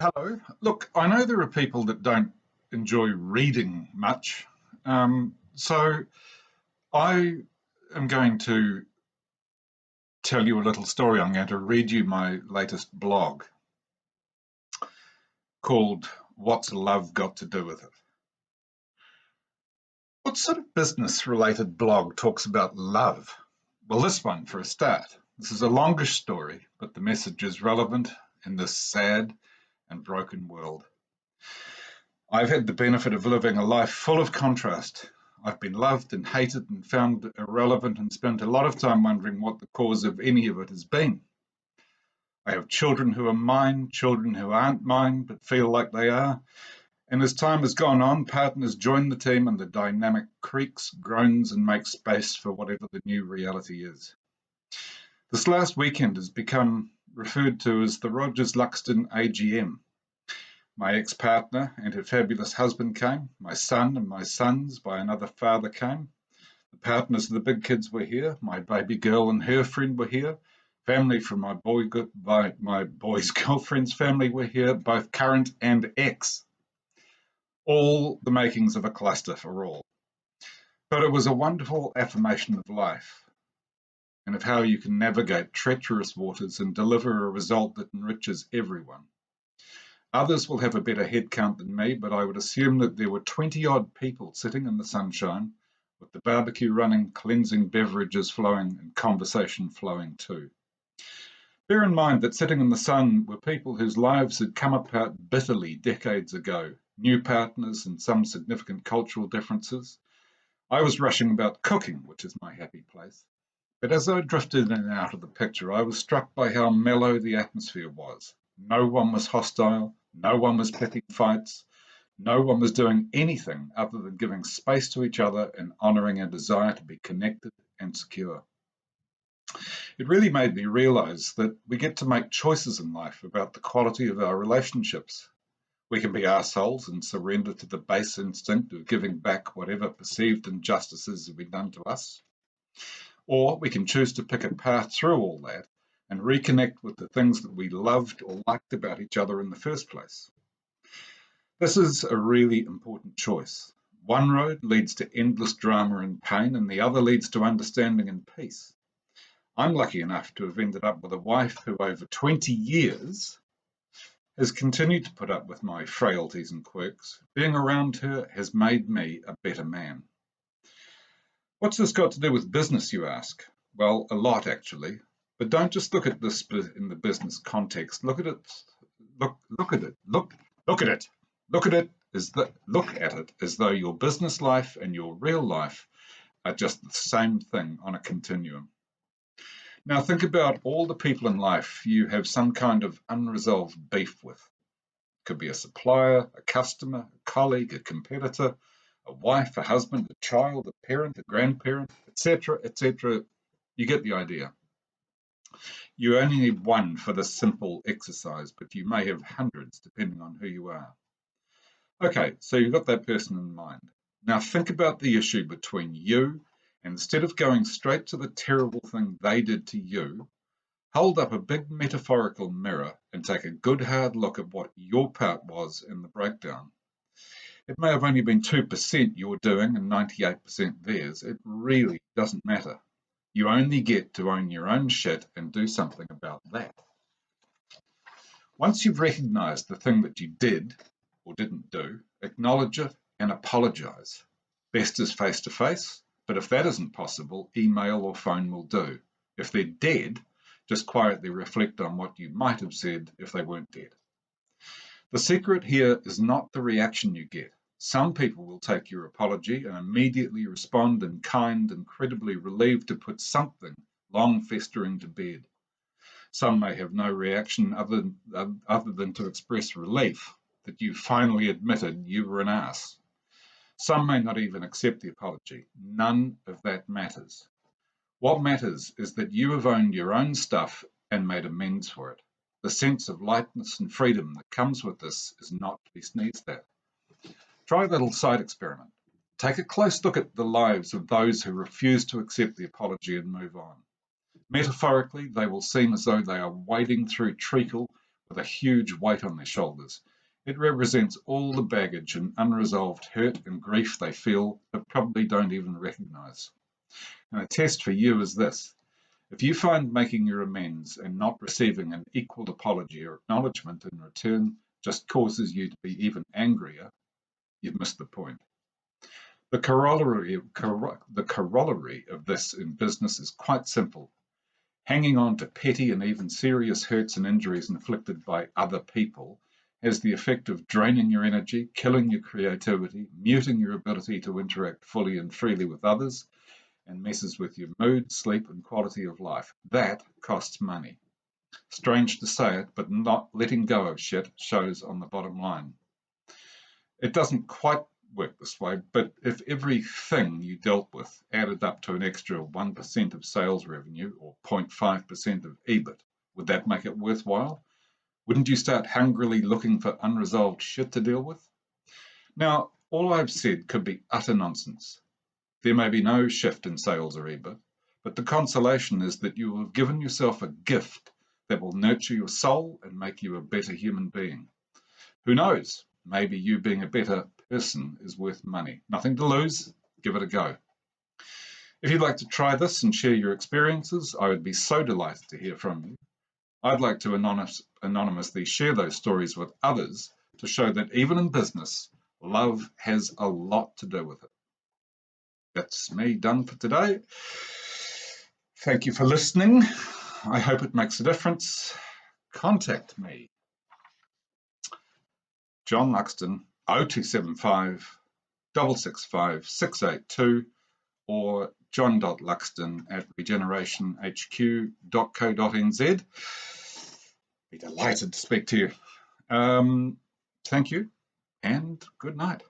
Hello. Look, I know there are people that don't enjoy reading much. So I am going to tell you a little story. I'm going to read you my latest blog called What's Love Got to Do with It? What sort of business related blog talks about love? Well, this one for a start. This is a longish story, but the message is relevant in this sad and broken world. I've had the benefit of living a life full of contrast. I've been loved and hated and found irrelevant and spent a lot of time wondering what the cause of any of it has been. I have children who are mine, children who aren't mine but feel like they are. And as time has gone on, partners join the team and the dynamic creaks, groans, and makes space for whatever the new reality is. This last weekend has become referred to as the Rogers Luxton AGM. My ex-partner and her fabulous husband came. My son and my sons by another father came. The partners of the big kids were here. My baby girl and her friend were here. Family from my boy's girlfriend's family were here, both current and ex. All the makings of a cluster for all. But it was a wonderful affirmation of life and of how you can navigate treacherous waters and deliver a result that enriches everyone. Others will have a better head count than me, but I would assume that there were 20-odd people sitting in the sunshine with the barbecue running, cleansing beverages flowing, and conversation flowing too. Bear in mind that sitting in the sun were people whose lives had come apart bitterly decades ago, new partners and some significant cultural differences. I was rushing about cooking, which is my happy place. But as I drifted in and out of the picture, I was struck by how mellow the atmosphere was. No one was hostile, no one was picking fights, no one was doing anything other than giving space to each other and honouring a desire to be connected and secure. It really made me realise that we get to make choices in life about the quality of our relationships. We can be assholes and surrender to the base instinct of giving back whatever perceived injustices have been done to us. Or we can choose to pick a path through all that and reconnect with the things that we loved or liked about each other in the first place. This is a really important choice. One road leads to endless drama and pain, and the other leads to understanding and peace. I'm lucky enough to have ended up with a wife who, over 20 years, has continued to put up with my frailties and quirks. Being around her has made me a better man. What's this got to do with business, you ask? Well, a lot actually. But don't just look at this in the business context. Look at it. Look at it. Look at it. Look at it as though your business life and your real life are just the same thing on a continuum. Now think about all the people in life you have some kind of unresolved beef with. It could be a supplier, a customer, a colleague, a competitor, a wife, a husband, a child, a parent, a grandparent, etc., etc. You get the idea. You only need one for this simple exercise, but you may have hundreds depending on who you are. Okay, so you've got that person in mind. Now think about the issue between you, and instead of going straight to the terrible thing they did to you, hold up a big metaphorical mirror and take a good hard look at what your part was in the breakdown. It may have only been 2% you're doing and 98% theirs. It really doesn't matter. You only get to own your own shit and do something about that. Once you've recognized the thing that you did or didn't do, acknowledge it and apologize. Best is face to face, but if that isn't possible, email or phone will do. If they're dead, just quietly reflect on what you might have said if they weren't dead. The secret here is not the reaction you get. Some people will take your apology and immediately respond in kind, incredibly relieved to put something long festering to bed. Some may have no reaction other than to express relief that you finally admitted you were an ass. Some may not even accept the apology. None of that matters. What matters is that you have owned your own stuff and made amends for it. The sense of lightness and freedom that comes with this is not to be sneezed at. Try a little side experiment. Take a close look at the lives of those who refuse to accept the apology and move on. Metaphorically, they will seem as though they are wading through treacle with a huge weight on their shoulders. It represents all the baggage and unresolved hurt and grief they feel but probably don't even recognize. And a test for you is this: if you find making your amends and not receiving an equal apology or acknowledgement in return just causes you to be even angrier, you've missed the point. The corollary of this in business is quite simple. Hanging on to petty and even serious hurts and injuries inflicted by other people has the effect of draining your energy, killing your creativity, muting your ability to interact fully and freely with others, and messes with your mood, sleep, and quality of life. That costs money. Strange to say it, but not letting go of shit shows on the bottom line. It doesn't quite work this way, but if everything you dealt with added up to an extra 1% of sales revenue or 0.5% of EBIT, would that make it worthwhile? Wouldn't you start hungrily looking for unresolved shit to deal with? Now, all I've said could be utter nonsense. There may be no shift in sales or EBIT, but the consolation is that you will have given yourself a gift that will nurture your soul and make you a better human being. Who knows? Maybe you being a better person is worth money. Nothing to lose. Give it a go. If you'd like to try this and share your experiences, I would be so delighted to hear from you. I'd like to anonymously share those stories with others to show that even in business, love has a lot to do with it. That's me done for today. Thank you for listening. I hope it makes a difference. Contact me. John Luxton, 0275 665 682 or john.luxton@regenerationhq.co.nz. Be delighted to speak to you. Thank you and good night.